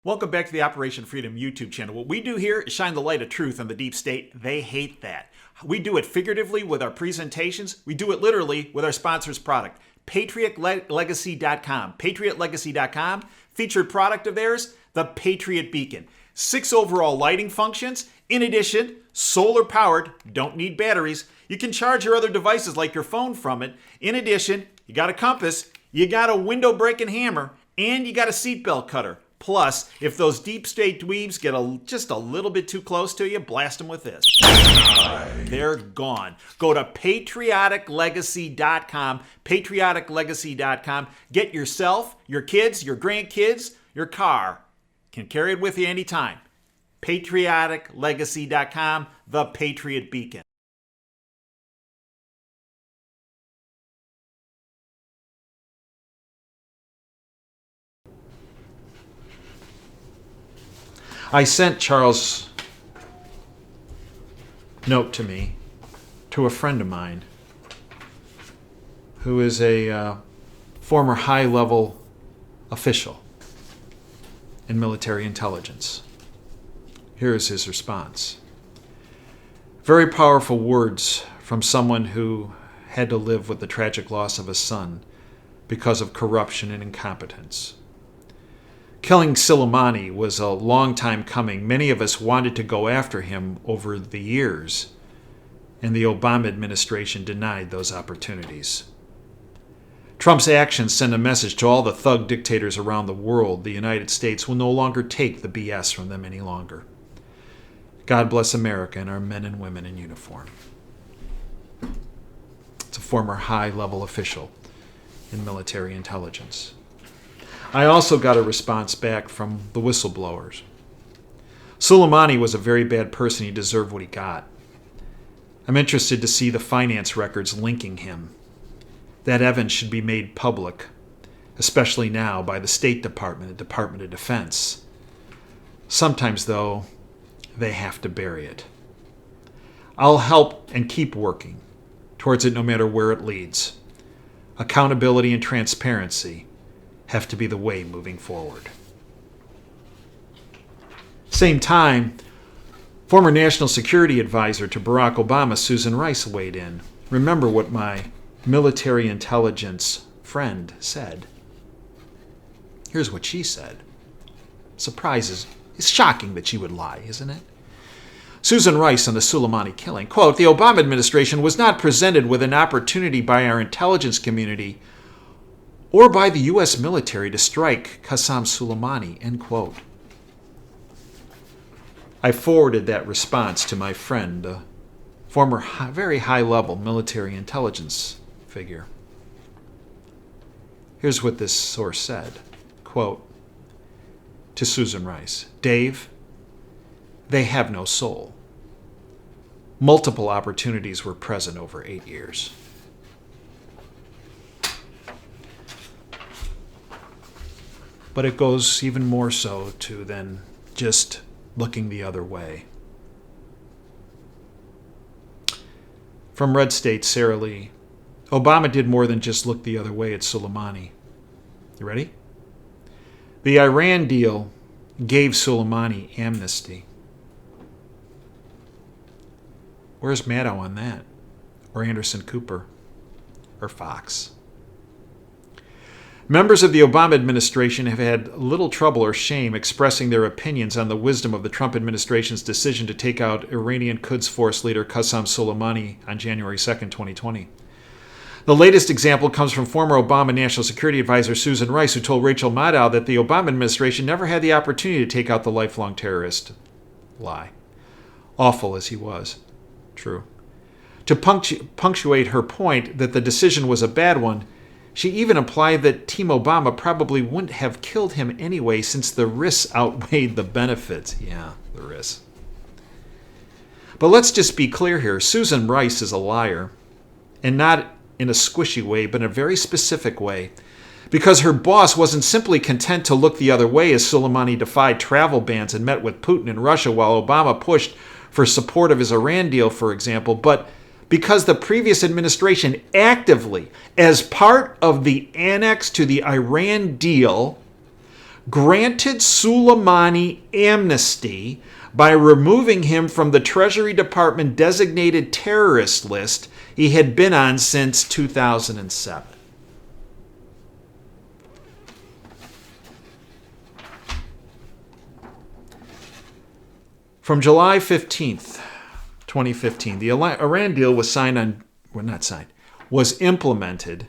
Welcome back to the Operation Freedom YouTube channel. What we do here is shine the light of truth on the deep state. They hate that. We do it figuratively with our presentations. We do it literally with our sponsor's product, PatriotLegacy.com. PatriotLegacy.com, featured product of theirs, the Patriot Beacon. 6 overall lighting functions. In addition, solar powered, don't need batteries. You can charge your other devices like your phone from it. In addition, you got a compass, you got a window breaking hammer, and you got a seatbelt cutter. Plus, if those deep state dweebs get just a little bit too close to you, blast them with this. They're gone. Go to patrioticlegacy.com, patrioticlegacy.com. Get yourself, your kids, your grandkids, your car. Can carry it with you anytime. patrioticlegacy.com, the Patriot Beacon. I sent Charles' note to me to a friend of mine who is a former high-level official in military intelligence. Here is his response. Very powerful words from someone who had to live with the tragic loss of a son because of corruption and incompetence. Killing Soleimani was a long time coming. Many of us wanted to go after him over the years, and the Obama administration denied those opportunities. Trump's actions send a message to all the thug dictators around the world. The United States will no longer take the BS from them any longer. God bless America and our men and women in uniform. It's a former high-level official in military intelligence. I also got a response back from the whistleblowers. Soleimani was a very bad person. He deserved what he got. I'm interested to see the finance records linking him. That evidence should be made public, especially now by the State Department and Department of Defense. Sometimes, though, they have to bury it. I'll help and keep working towards it no matter where it leads. Accountability and transparency have to be the way moving forward. Same time, former National Security Advisor to Barack Obama, Susan Rice, weighed in. Remember what my military intelligence friend said. Here's what she said. Surprises. It's shocking that she would lie, isn't it? Susan Rice on the Soleimani killing. Quote, the Obama administration was not presented with an opportunity by our intelligence community or by the U.S. military to strike Qasem Soleimani, end quote. I forwarded that response to my friend, a former very high-level military intelligence figure. Here's what this source said, quote, to Susan Rice, Dave, they have no soul. Multiple opportunities were present over 8 years. But it goes even more so to than just looking the other way. From Red State, Sarah Lee. Obama did more than just look the other way at Soleimani. You ready? The Iran deal gave Soleimani amnesty. Where's Maddow on that? Or Anderson Cooper? Or Fox? Members of the Obama administration have had little trouble or shame expressing their opinions on the wisdom of the Trump administration's decision to take out Iranian Quds Force leader Qasem Soleimani on January 2, 2020. The latest example comes from former Obama National Security Advisor Susan Rice, who told Rachel Maddow that the Obama administration never had the opportunity to take out the lifelong terrorist. Lie. Awful as he was. True. To punctuate her point that the decision was a bad one, she even implied that Team Obama probably wouldn't have killed him anyway since the risks outweighed the benefits. Yeah, the risks. But let's just be clear here. Susan Rice is a liar, and not in a squishy way, but in a very specific way, because her boss wasn't simply content to look the other way as Soleimani defied travel bans and met with Putin in Russia while Obama pushed for support of his Iran deal, for example, but because the previous administration actively, as part of the annex to the Iran deal, granted Soleimani amnesty by removing him from the Treasury Department designated terrorist list he had been on since 2007. From July 15th, 2015, the Iran deal was was implemented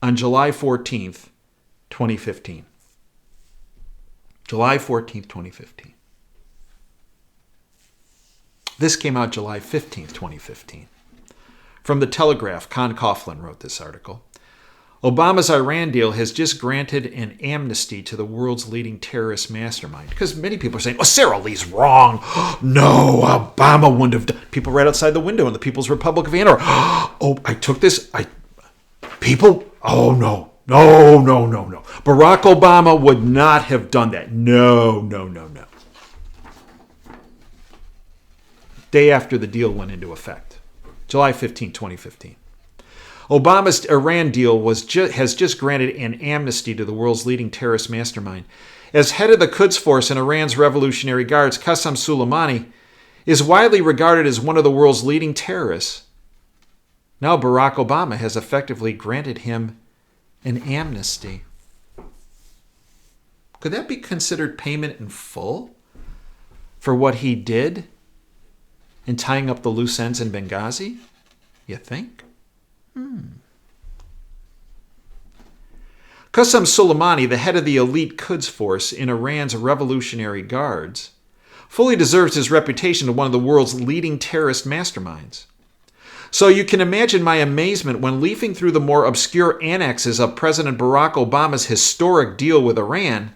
on July 14th, 2015. July 14th, 2015. This came out July 15th, 2015. From The Telegraph, Con Coughlin wrote this article. Obama's Iran deal has just granted an amnesty to the world's leading terrorist mastermind. Because many people are saying, oh, Sarah Lee's wrong. No, Obama wouldn't have done. People right outside the window in the People's Republic of Ann Arbor. Oh, I took this. Oh, no. No. Barack Obama would not have done that. No. Day after the deal went into effect. July 15, 2015. Obama's Iran deal has just granted an amnesty to the world's leading terrorist mastermind. As head of the Quds Force and Iran's Revolutionary Guards, Qasem Soleimani is widely regarded as one of the world's leading terrorists. Now Barack Obama has effectively granted him an amnesty. Could that be considered payment in full for what he did in tying up the loose ends in Benghazi? You think? Qasem Soleimani, the head of the elite Quds Force in Iran's Revolutionary Guards, fully deserves his reputation as one of the world's leading terrorist masterminds. So you can imagine my amazement when leafing through the more obscure annexes of President Barack Obama's historic deal with Iran.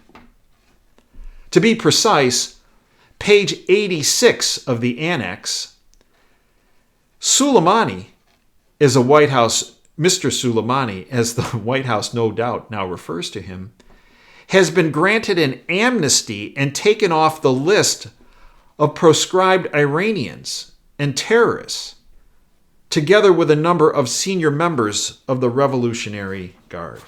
To be precise, page 86 of the annex, Soleimani is a White House, Mr. Soleimani, as the White House no doubt now refers to him, has been granted an amnesty and taken off the list of proscribed Iranians and terrorists, together with a number of senior members of the Revolutionary Guard.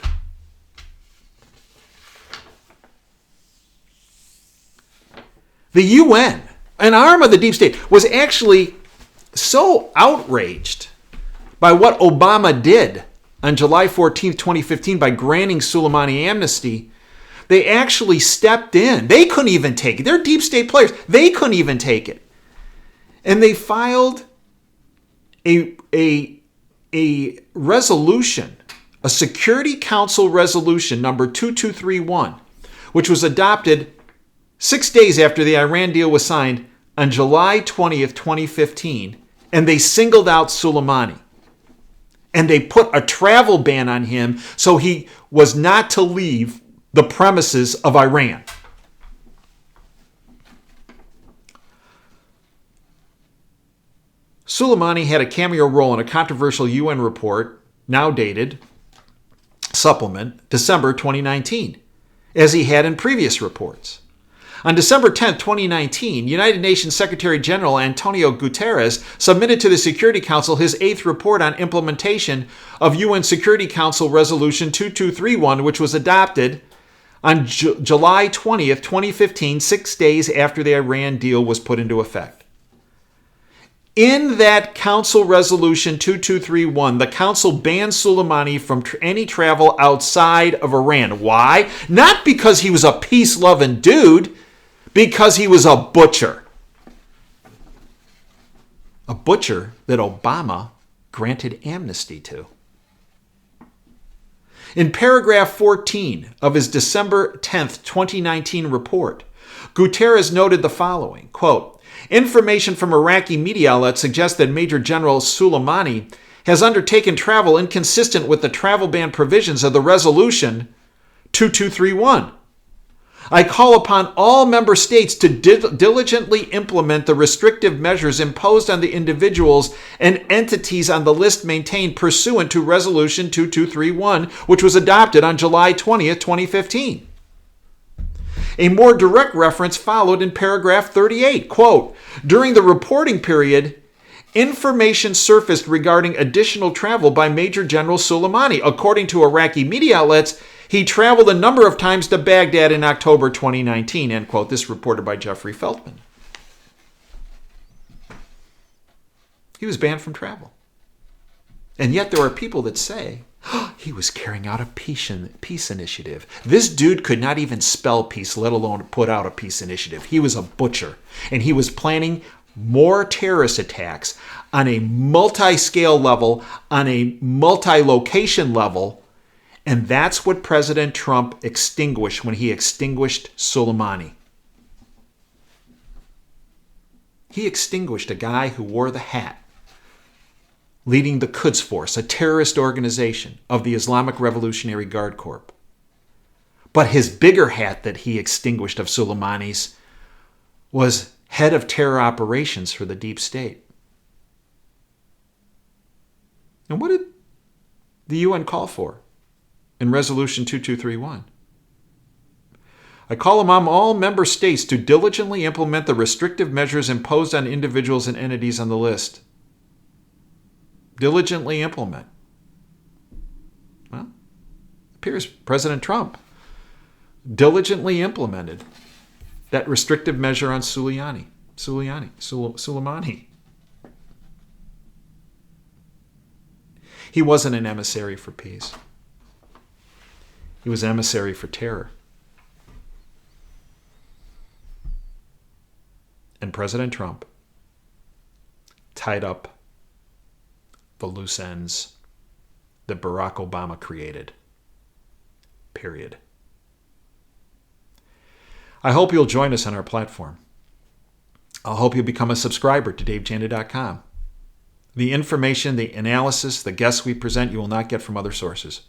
The UN, an arm of the deep state, was actually so outraged by what Obama did on July 14th, 2015 by granting Soleimani amnesty, they actually stepped in. They couldn't even take it. They're deep state players. They couldn't even take it. And they filed a resolution, a Security Council resolution number 2231, which was adopted 6 days after the Iran deal was signed on July 20th, 2015, and they singled out Soleimani. And they put a travel ban on him so he was not to leave the premises of Iran. Soleimani had a cameo role in a controversial UN report, now dated, supplement, December 2019, as he had in previous reports. On December 10, 2019, United Nations Secretary General Antonio Guterres submitted to the Security Council his 8th report on implementation of UN Security Council Resolution 2231, which was adopted on July 20th, 2015, 6 days after the Iran deal was put into effect. In that Council Resolution 2231, the Council banned Soleimani from any travel outside of Iran. Why? Not because he was a peace-loving dude, because he was a butcher. A butcher that Obama granted amnesty to. In paragraph 14 of his December 10th, 2019 report, Guterres noted the following, quote, information from Iraqi media outlets suggests that Major General Soleimani has undertaken travel inconsistent with the travel ban provisions of the Resolution 2231. I call upon all member states to diligently implement the restrictive measures imposed on the individuals and entities on the list maintained pursuant to Resolution 2231, which was adopted on July 20th, 2015. A more direct reference followed in paragraph 38. Quote, during the reporting period, information surfaced regarding additional travel by Major General Soleimani. According to Iraqi media outlets, He traveled a number of times to Baghdad in October 2019, end quote. This reported by Jeffrey Feltman. He was banned from travel. And yet there are people that say, oh, he was carrying out a peace initiative. This dude could not even spell peace, let alone put out a peace initiative. He was a butcher. And he was planning more terrorist attacks on a multi-scale level, on a multi-location level. And that's what President Trump extinguished when he extinguished Soleimani. He extinguished a guy who wore the hat, leading the Quds Force, a terrorist organization of the Islamic Revolutionary Guard Corps. But his bigger hat that he extinguished of Soleimani's was head of terror operations for the deep state. And what did the UN call for in Resolution 2231? I call upon all member states to diligently implement the restrictive measures imposed on individuals and entities on the list. Diligently implement. Well, it appears President Trump diligently implemented that restrictive measure on Soleimani. He wasn't an emissary for peace. He was emissary for terror. And President Trump tied up the loose ends that Barack Obama created. Period. I hope you'll join us on our platform. I hope you'll become a subscriber to DaveJanda.com. The information, the analysis, the guests we present you will not get from other sources.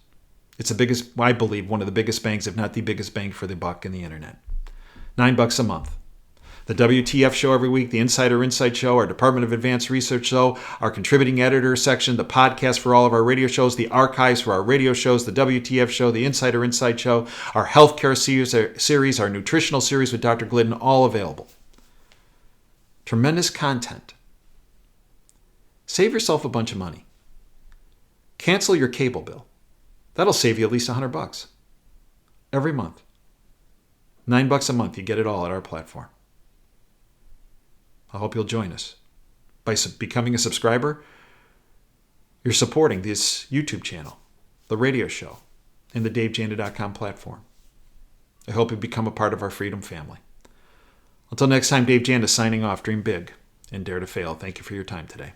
It's the biggest, I believe, one of the biggest bangs, if not the biggest bang for the buck in the internet. $9 a month. The WTF show every week, the Insider Insight show, our Department of Advanced Research show, our contributing editor section, the podcast for all of our radio shows, the archives for our radio shows, the WTF show, the Insider Insight show, our healthcare series, our nutritional series with Dr. Glidden, all available. Tremendous content. Save yourself a bunch of money. Cancel your cable bill. That'll save you at least $100 every month. $9 a month, you get it all at our platform. I hope you'll join us. By becoming a subscriber, you're supporting this YouTube channel, the radio show, and the DaveJanda.com platform. I hope you become a part of our freedom family. Until next time, Dave Janda signing off. Dream big and dare to fail. Thank you for your time today.